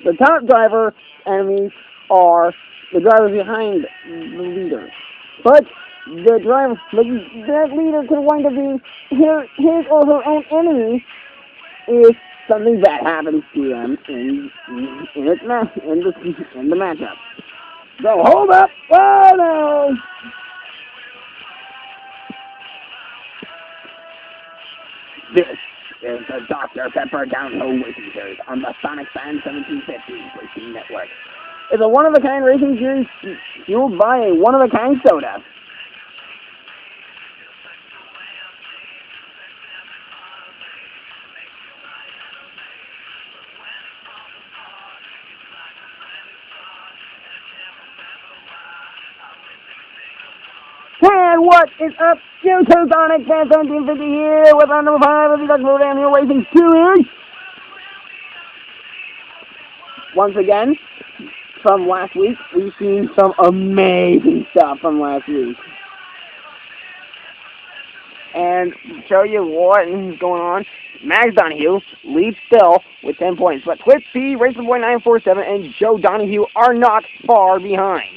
The top driver enemies are the drivers behind the leader. But that leader could wind up being his or her own enemy if something bad happens to them in the matchup. So hold up! Oh no! This is the Dr. Pepper Downhill Racing Series on the Sonic Fan 1750 Racing Network. It's a one-of-a-kind racing series fueled by a one-of-a-kind soda. And what is up, YouTube Sonic Fan 1750 here with our number 5 of the Dr. Downhill Racing Series. Once again, from last week, we've seen some amazing stuff from last week. And to show you what is going on, Max Donahue leads still with 10 points, but Twist P, Racer Boy 947, and Joe Donahue are not far behind.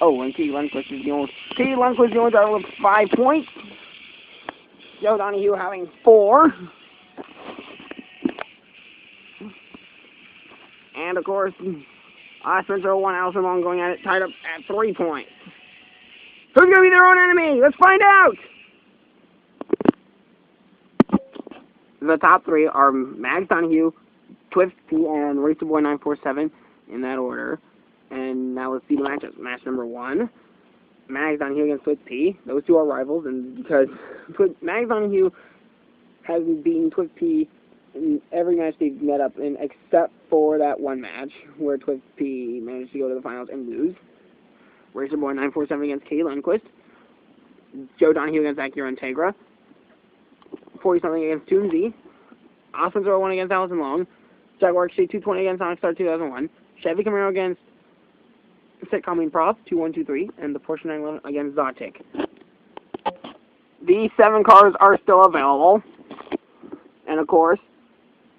Oh, and T. Lundquist is the only driver with 5 points. Joe Donahue having 4. And of course, Spencer 01, Allison Long going at it, tied up at 3 points. Who's going to be their own enemy? Let's find out! The top 3 are Max Donahue, Twist P, and Racer Boy 947 in that order. And now let's see the matchups. Match number 1, Max Donahue against Twist P. Those two are rivals, and because Max Donahue has beaten Twist P in every match they've met up in, except for that one match where Twist P managed to go to the finals and lose. Racer Boy 947 against K. Lundquist. Joe Donahue against Acura Integra. 40-something against Toon Z. Austin 01 against Allison Long. Jaguar XJ 220 against Sonic Star 2001. Chevy Camaro against Sitcom Prof 2123, and the Porsche 911 against Zotic. These 7 cars are still available. And of course,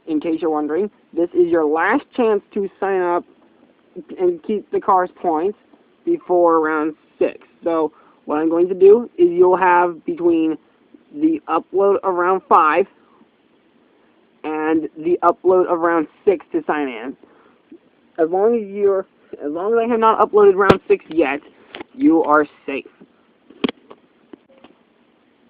in case you're wondering, this is your last chance to sign up and keep the car's points before round 6. So what I'm going to do is you'll have between the upload of round 5 and the upload of round 6 to sign in. As long as I have not uploaded round 6 yet, you are safe.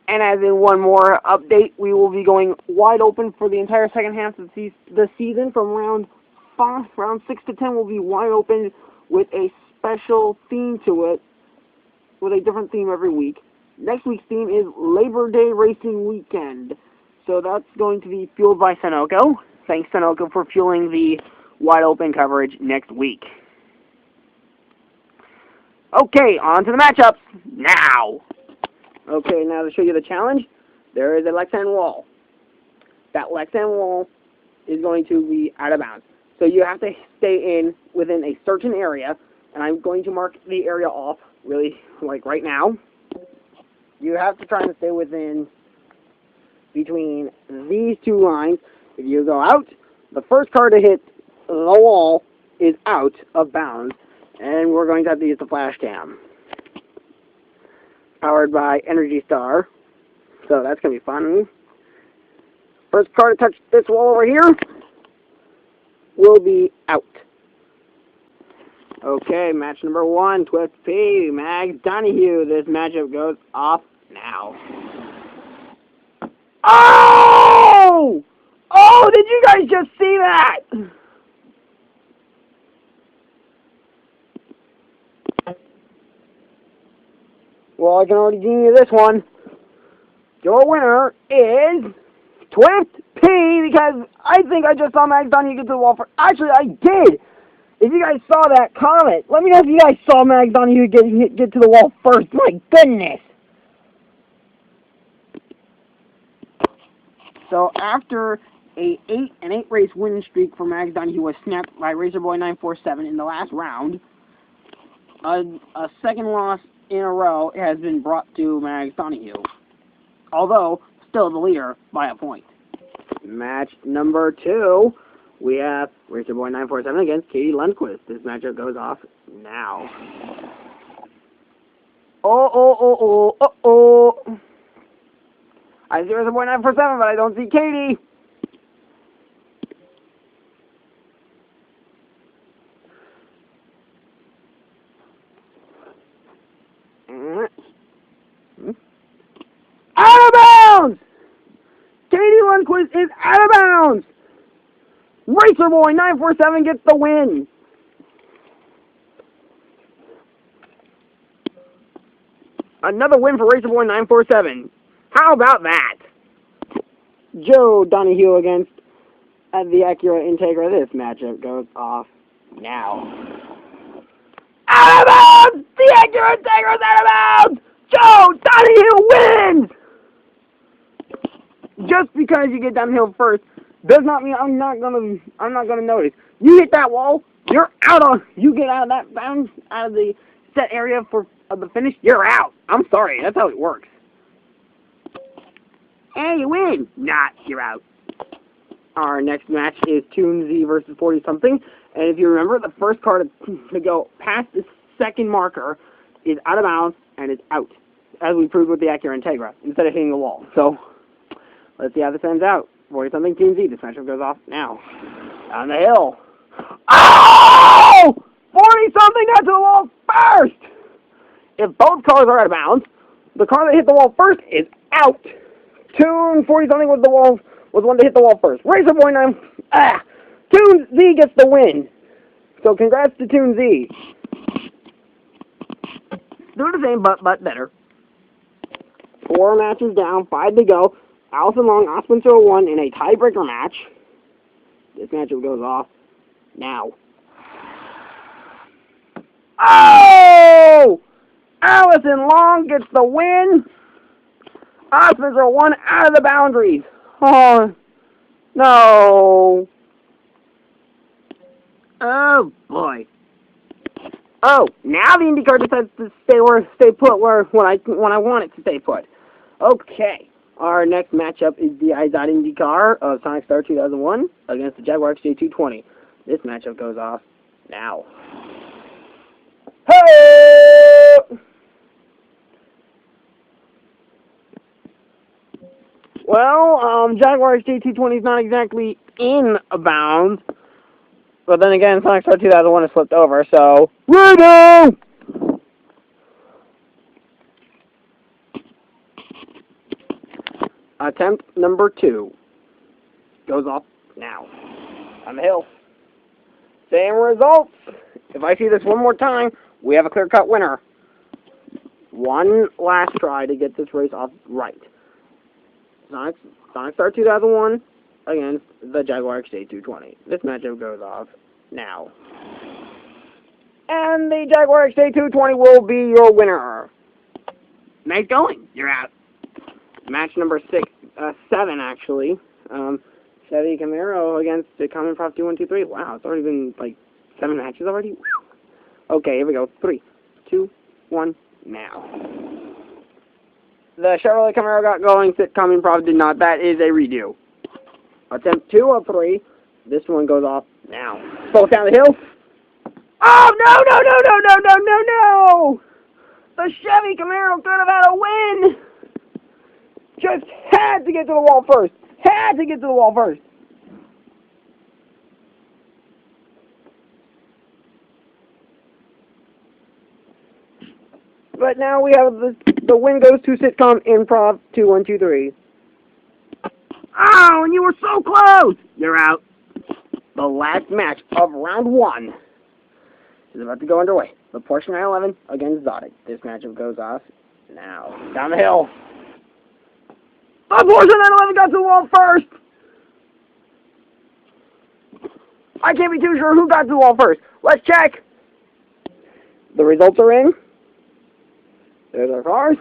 And as in one more update, we will be going wide open for the entire second half of the season. From round 6 to 10 will be wide open with a special theme to it, with a different theme every week. Next week's theme is Labor Day Racing Weekend. So that's going to be fueled by Sunoco. Thanks, Sunoco, for fueling the wide open coverage next week. Okay, on to the matchups now. Okay, now to show you the challenge, there is a Lexan wall. That Lexan wall is going to be out of bounds. So you have to stay within a certain area, and I'm going to mark the area off, really, like right now. You have to try and stay between these 2 lines. If you go out, the first car to hit the wall is out of bounds. And we're going to have to use the flash cam. Powered by Energy Star. So that's going to be fun. First car to touch this wall over here will be out. Okay, match number 1, Twist P, Max Donahue. This matchup goes off now. Oh! Oh, did you guys just see that? Well, I can already give you this one. Your winner is Twist P, because I think I just saw Max Donahue get to the wall first. Actually, I did. If you guys saw that, comment. Let me know if you guys saw Max Donahue get to the wall first. My goodness. So after an 8 race winning streak for Max Donahue was snapped by Racer Boy 947 in the last round, a second loss in a row has been brought to Max Donahue, although still the leader by a point. Match number 2, we have Racer Boy 947 against Katie Lundquist. This matchup goes off now. Oh. I see Racer Boy 947, but I don't see Katie. Out of bounds! Katie Lundquist is out of bounds! Racer Boy 947 gets the win! Another win for Racer Boy 947. How about that? Joe Donahue against the Acura Integra. This matchup goes off now. Out of bounds! The Acura Integra is out of bounds! Joe Donahue wins! Just because you get downhill first does not mean I'm not gonna notice. You hit that wall, you're out on. You get out of that bounds, out of the set area for the finish, you're out. I'm sorry, that's how it works. Hey, you win. Not, you're out. Our next match is Toon Z versus 40 something, and if you remember, the first car to go past the second marker is out of bounds and is out, as we proved with the Acura Integra, instead of hitting the wall. So let's see how this ends out. 40 something Toon Z. This matchup goes off now. Down the hill. Oh! 40 something got to the wall first. If both cars are out of bounds, the car that hit the wall first is out. Toon 40 something was one to hit the wall first. Racer Boy 9. Toon Z gets the win. So congrats to Toon Z. Doing the same, but better. 4 matches down, 5 to go. Allison Long, Osman 01 in a tiebreaker match. This matchup goes off now. Oh! Allison Long gets the win. Osman 01 out of the boundaries. Oh, no. Oh, boy. Oh, now the IndyCar decides to stay put when I want it to stay put. Okay. Our next matchup is the IZOD IndyCar of Sonic Star 2001 against the Jaguar XJ220. This matchup goes off now. Hey! Well, Jaguar XJ220 is not exactly in bounds, but then again, Sonic Star 2001 has slipped over, so redo! Attempt number 2 goes off now. On the hill. Same results. If I see this one more time, we have a clear-cut winner. One last try to get this race off right. Sonic Star 2001 against the Jaguar XJ220. This matchup goes off now. And the Jaguar XJ220 will be your winner. Nice going. You're out. Match number 7, actually. Chevy Camaro against the Common Prop 2123. Wow, it's already been, like, 7 matches already? Okay, here we go. 3, 2, 1, now. The Chevrolet Camaro got going. Common Prop did not. That is a redo. Attempt 2 of 3. This one goes off now. Both down the hill. Oh, no! The Chevy Camaro could have had a win! Just had to get to the wall first. But now we have the win goes to Sitcom Improv 2123. Oh, and you were so close! You're out. The last match of round 1 is about to go underway. The Porsche 911 against Zodic. This matchup goes off now. Down the hill. The Porsche 911 got to the wall first! I can't be too sure who got to the wall first. Let's check. The results are in. There's our cars.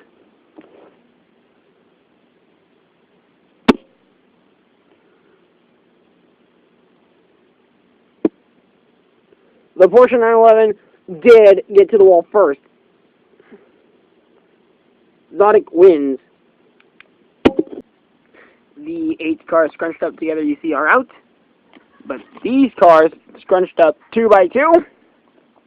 The Porsche 911 did get to the wall first. Zodic wins. The the 8 cars scrunched up together you see are out. But these cars, scrunched up 2 by 2,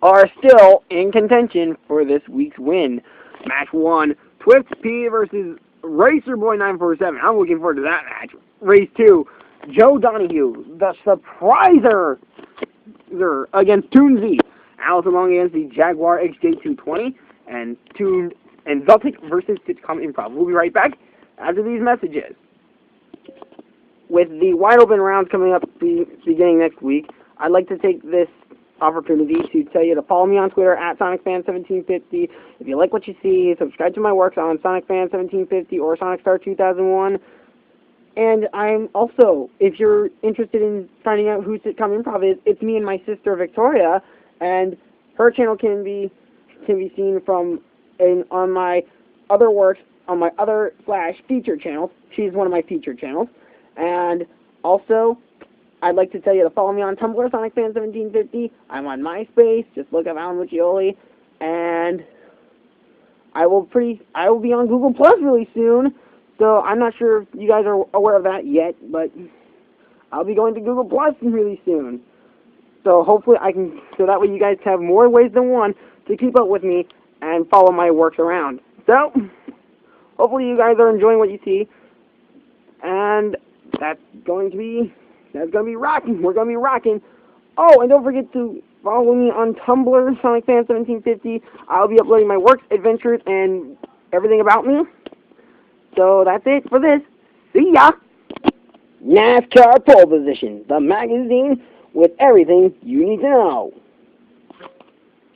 are still in contention for this week's win. Match 1, Twift P versus Racer Boy 947. I'm looking forward to that match. Race 2, Joe Donahue, the surpriser, against Toonsy. Allison Long against the Jaguar XJ220, and Zeltic versus Sitcom Improv. We'll be right back after these messages. With the wide open rounds coming up beginning next week, I'd like to take this opportunity to tell you to follow me on Twitter at SonicFan1750. If you like what you see, subscribe to my works on SonicFan1750 or SonicStar2001. And I'm also, if you're interested in finding out who Sitcom Improv is, it's me and my sister Victoria, and her channel can be seen on my other works, on my other / feature channels. She's one of my feature channels. And also, I'd like to tell you to follow me on Tumblr, SonicFan1750. I'm on MySpace. Just look up Alan Muccioli. And I will be on Google Plus really soon. So I'm not sure if you guys are aware of that yet, but I'll be going to Google Plus really soon. So hopefully so that way you guys have more ways than one to keep up with me and follow my works around. So hopefully you guys are enjoying what you see, and that's going to be rocking. We're going to be rocking. Oh, and don't forget to follow me on Tumblr, SonicFan1750. I'll be uploading my works, adventures, and everything about me. So that's it for this. See ya! NASCAR Pole Position, the magazine with everything you need to know.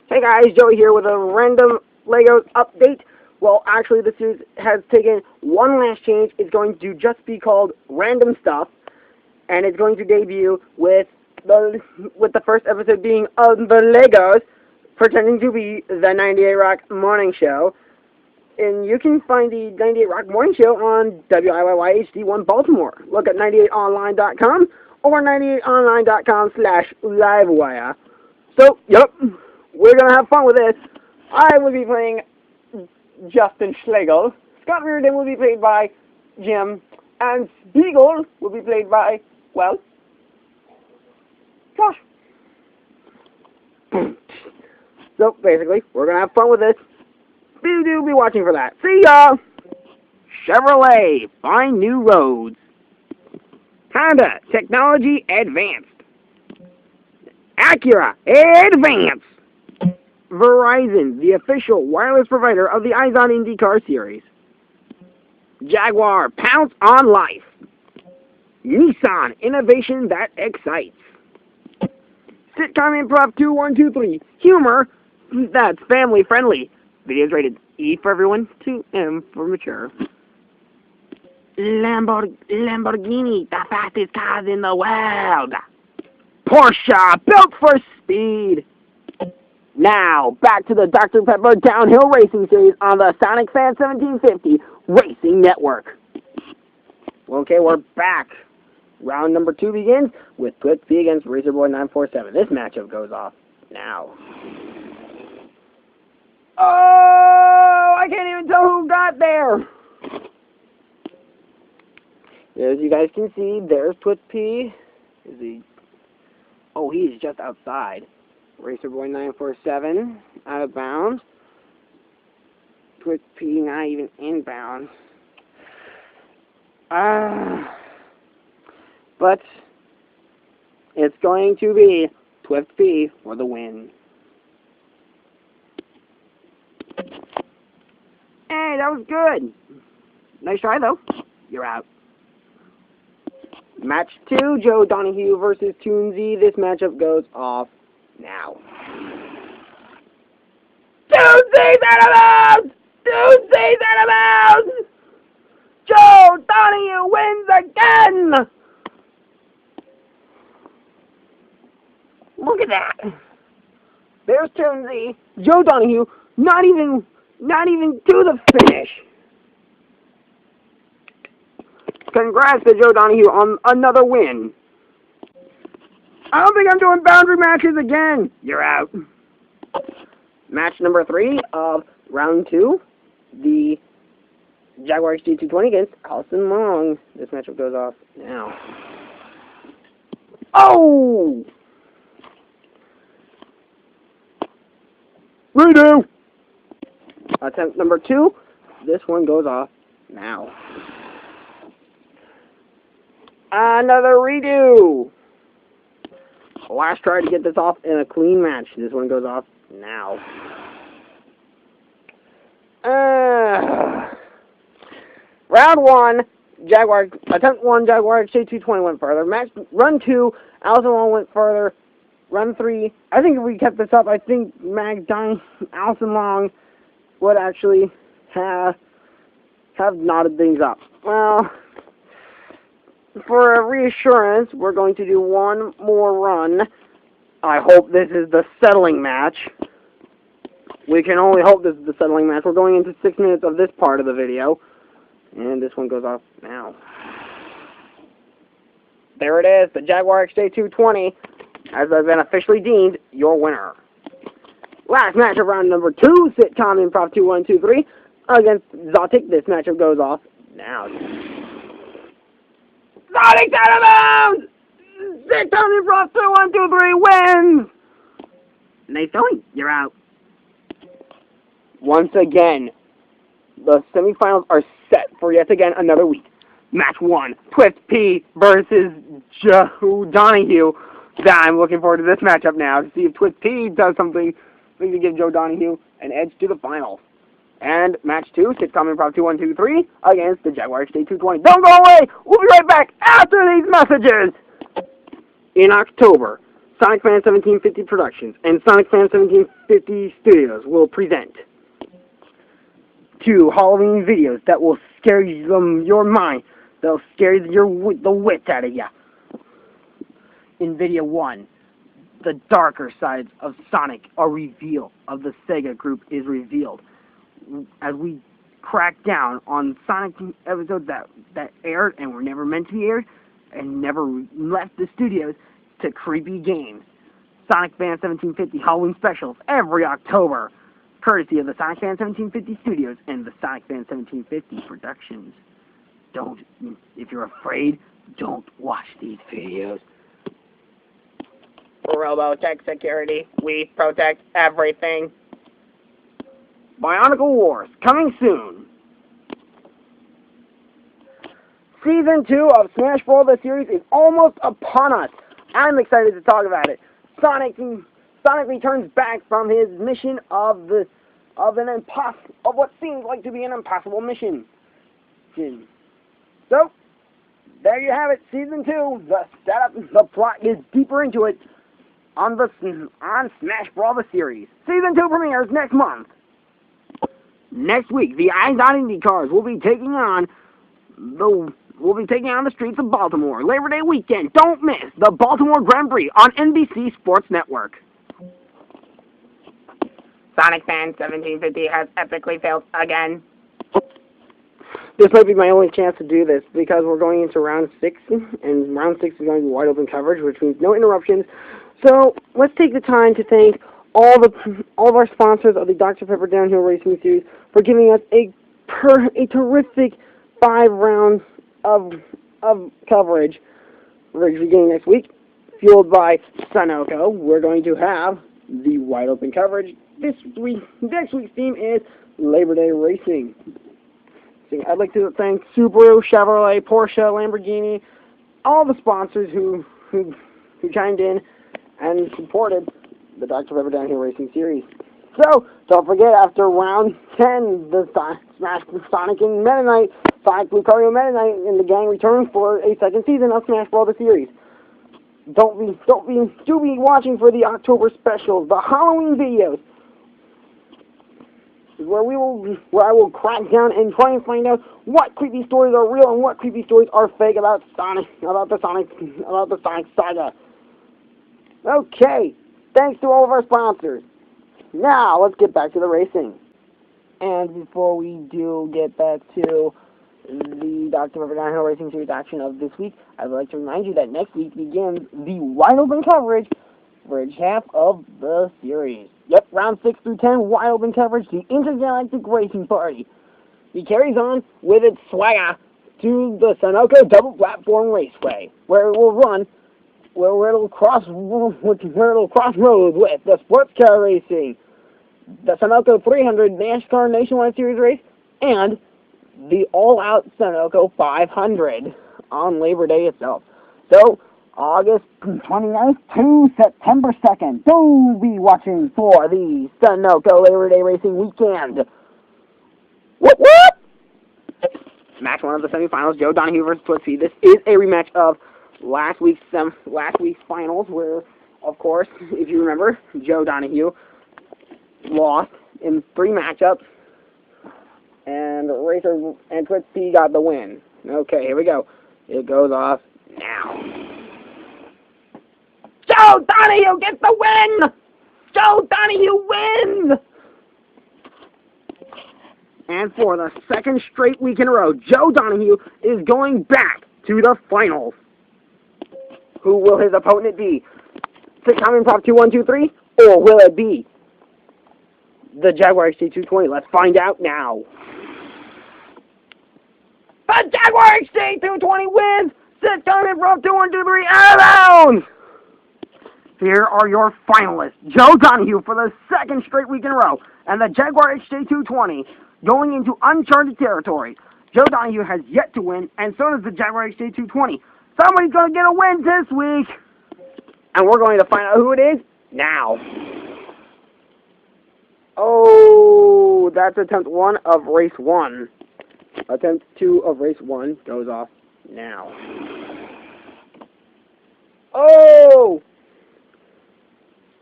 Hey guys, Joey here with a random Legos update. Well, actually, the series has taken one last change. It's going to just be called Random Stuff, and it's going to debut with the first episode being of the Legos, pretending to be the 98 Rock Morning Show. And you can find the 98 Rock Morning Show on WIYY HD1 Baltimore. Look at 98online.com or 98online.com/livewire. So, yep, we're going to have fun with this. I will be playing Justin Schlegel. Scott Reardon will be played by Jim. And Spiegel will be played by, well, Josh. So, basically, we're going to have fun with this. We'll be watching for that. See ya! Chevrolet, find new roads. Honda, technology advanced. Acura, advance. Verizon, the official wireless provider of the Izon IndyCar Series. Jaguar, pounce on life. Nissan, innovation that excites. Sitcom Improv 2123, humor that's family friendly. Videos rated E for everyone, to M for mature. Lamborghini, the fastest cars in the world. Porsche, built for speed. Now, back to the Dr. Pepper Downhill Racing Series on the Sonic Fan 1750 Racing Network. Okay, we're back. Round number 2 begins with Twift P against Racer Boy 947. This matchup goes off now. Oh, I can't even tell who got there. As you guys can see, there's Twift P. Is he? Oh, he's just outside. Racer Boy 947 out of bounds. Twift P not even inbound. But it's going to be Twift P for the win. Hey, that was good. Nice try, though. You're out. Match 2, Joe Donahue versus Toonsy. This matchup goes off now. Toonsy's out of bounds! Toonsy's out of bounds! Joe Donahue wins again! Look at that. There's Toonsy. Joe Donahue not even to the finish. Congrats to Joe Donahue on another win. I don't think I'm doing boundary matches again. You're out. Match number 3 of round 2. The Jaguar XJ220 against Allison Long. This matchup goes off now. Oh! Redo! Attempt number 2. This one goes off now. Another redo! Last try to get this off in a clean match. This one goes off now. Round 1, Jaguar, attempt 1, Jaguar XJ220 went further. Run 2, Allison Long went further. Run 3, I think if we kept this up, I think Allison Long would actually have knotted things up. Well, for a reassurance, we're going to do one more run. I hope this is the settling match. We can only hope this is the settling match. We're going into 6 minutes of this part of the video. And this one goes off now. There it is, the Jaguar XJ220 has been officially deemed your winner. Last match of round number 2, Sitcom Improv 2123 against Zotic. This matchup goes off now. Zotic out of bounds! Sitcom Improv 2123 wins! Nice going, you're out. Once again, the semifinals are set for yet again another week. Match 1, Twist P versus Joe Donahue. I'm looking forward to this matchup now to see if Twist P does something to give Joe Donahue an edge to the finals. And match 2, Sitcom Improv 2123 against the Jaguar XJ220. Don't go away! We'll be right back after these messages! In October, Sonic Fan 1750 Productions and Sonic Fan 1750 Studios will present 2 Halloween videos that will scare your mind. They'll scare the wits out of ya. In video 1, the darker sides of Sonic are revealed, of the Sega group is revealed. As we crack down on Sonic episodes that aired and were never meant to be aired and never left the studios to creepy games. Sonic Fan 1750 Halloween specials every October, courtesy of the Sonic Fan 1750 Studios and the Sonic Fan 1750 Productions. If you're afraid, don't watch these videos. Robotech Security, we protect everything. Bionicle Wars, coming soon. Season 2 of Smash Bros. The series is almost upon us. I'm excited to talk about it. Sonic returns back from his mission of what seems like to be an impossible mission. So, there you have it, Season 2. The setup, the plot gets deeper into it on Smash Bros. The series. Season 2 premieres next month. Next week, the i.Indy cars will be taking on the streets of Baltimore. Labor Day weekend. Don't miss the Baltimore Grand Prix on NBC Sports Network. Sonic Fan 1750 has epically failed again. This might be my only chance to do this because we're going into round 6, and round 6 is going to be wide open coverage, which means no interruptions. So let's take the time to thank all of our sponsors of the Dr. Pepper Downhill Racing Series for giving us a terrific 5 rounds of coverage. Beginning next week, fueled by Sunoco, we're going to have the wide open coverage. Next week's theme is Labor Day Racing. So I'd like to thank Subaru, Chevrolet, Porsche, Lamborghini, all the sponsors who chimed in and supported the Dr. Pepper Downhill Racing Series. So, don't forget, after round 10, the Smash Sonic and Meta Knight, Sonic Lucario Meta Knight, and the gang return for a second season of Smash Bros. The series. Do be watching for the October specials, the Halloween videos, where I will crack down and try and find out what creepy stories are real and what creepy stories are fake about the Sonic saga. Okay, thanks to all of our sponsors. Now, let's get back to the racing. And before we do get back to the Dr. Pepper Downhill Racing Series action of this week, I would like to remind you that next week begins the wide open coverage for each half of the series. Yep, round 6 through 10, wide open coverage, the Intergalactic Racing Party. He carries on with its swagger to the Sunoco Double Platform Raceway, where it will run, where it'll cross roads with the Sports Car Racing, the Sunoco 300 NASCAR Nationwide Series race, and the all-out Sunoco 500 on Labor Day itself. So, August 29th to September 2nd, do be watching for the Sunoco Labor Day Racing weekend. Whoop whoop! Match 1 of the semifinals, Joe Donahue versus Twist P. This is a rematch of last week's finals, where, of course, if you remember, Joe Donahue lost in 3 matchups, and Racer and Twist P got the win. Okay, here we go. It goes off now. Joe Donahue gets the win! Joe Donahue wins! And for the 2nd straight week in a row, Joe Donahue is going back to the finals. Who will his opponent be? Six Common Prop 2123? Or will it be the Jaguar XJ220? Let's find out now. The Jaguar XJ220 wins! Six Common Prop 2123 out of bounds! Here are your finalists. Joe Donahue for the 2nd straight week in a row, and the Jaguar XJ220 going into uncharted territory. Joe Donahue has yet to win, and so does the Jaguar XJ220. Somebody's going to get a win this week, and we're going to find out who it is now. Oh, that's attempt 1 of race 1. Attempt 2 of race 1 goes off now. Oh!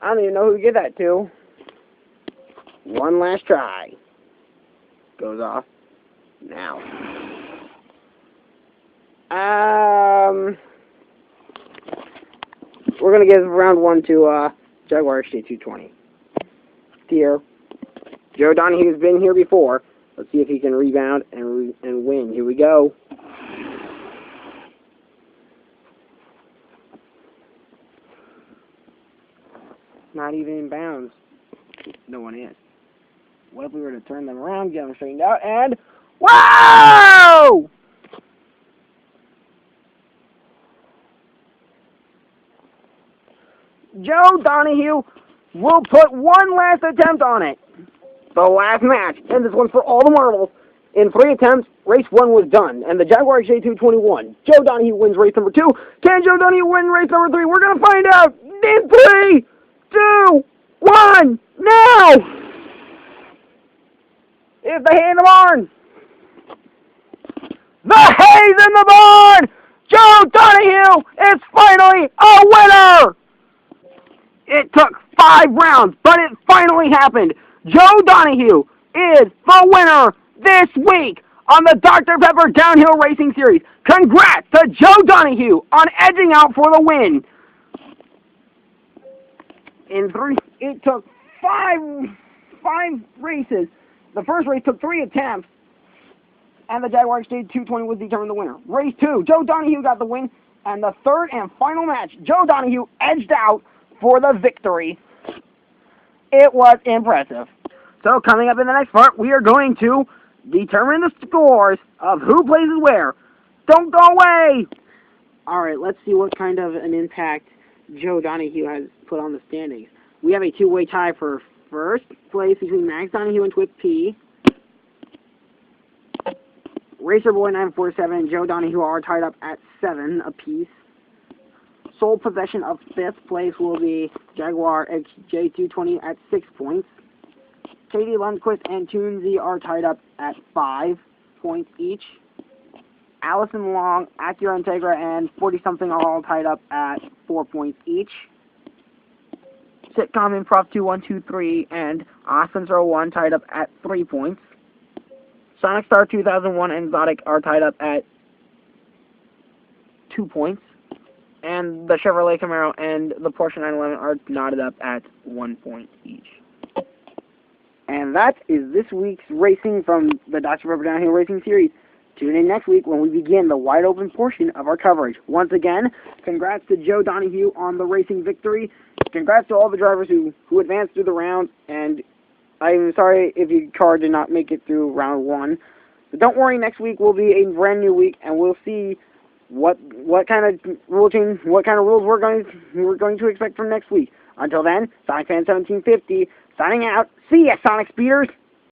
I don't even know who to give that to. One last try. Goes off now. We're going to give round 1 to Jaguar XJ220. Here. Joe Donahue's been here before. Let's see if he can rebound and win. Here we go. Not even in bounds. No one is. What if we were to turn them around, get them straightened out, and... Whoa! Joe Donahue will put one last attempt on it. The last match, and this one's for all the marbles. In 3 attempts, race 1 was done, and the Jaguar XJ220 won. Joe Donahue wins race number 2. Can Joe Donahue win race number 3? We're going to find out in 3, 2, 1, now! It's the hay in the barn! The hay's in the barn! Joe Donahue is finally a winner! It took 5 rounds, but it finally happened. Joe Donahue is the winner this week on the Dr. Pepper Downhill Racing Series. Congrats to Joe Donahue on edging out for the win. It took five races. The first race took 3 attempts, and the Jaguar XJ220 was determined the winner. Race 2, Joe Donahue got the win, and the 3rd and final match, Joe Donahue edged out for the victory. It was impressive. So coming up in the next part, we are going to determine the scores of who places where. Don't go away! Alright, let's see what kind of an impact Joe Donahue has put on the standings. We have a 2-way tie for first place between Max Donahue and Twist P. Racer Boy 947 and Joe Donahue are tied up at 7 apiece. Sole possession of 5th place will be Jaguar XJ220 at 6 points. Katie Lundquist and Toonsy are tied up at 5 points each. Allison Long, Acura Integra, and 40-something are all tied up at 4 points each. Sitcom and Prop 2123 and Austin 01 tied up at 3 points. Sonic Star 2001 and Exotic are tied up at 2 points. And the Chevrolet Camaro and the Porsche 911 are knotted up at 1 point each. And that is this week's racing from the Dr. Pepper Downhill Racing Series. Tune in next week when we begin the wide open portion of our coverage. Once again, congrats to Joe Donahue on the racing victory. Congrats to all the drivers who advanced through the round. And I'm sorry if your car did not make it through round 1. But don't worry, next week will be a brand new week, and we'll see what kind of rule change, what kind of rules we're going to expect from next week. Until then, Sonic Fan 1750 signing out. See ya, Sonic Speeders.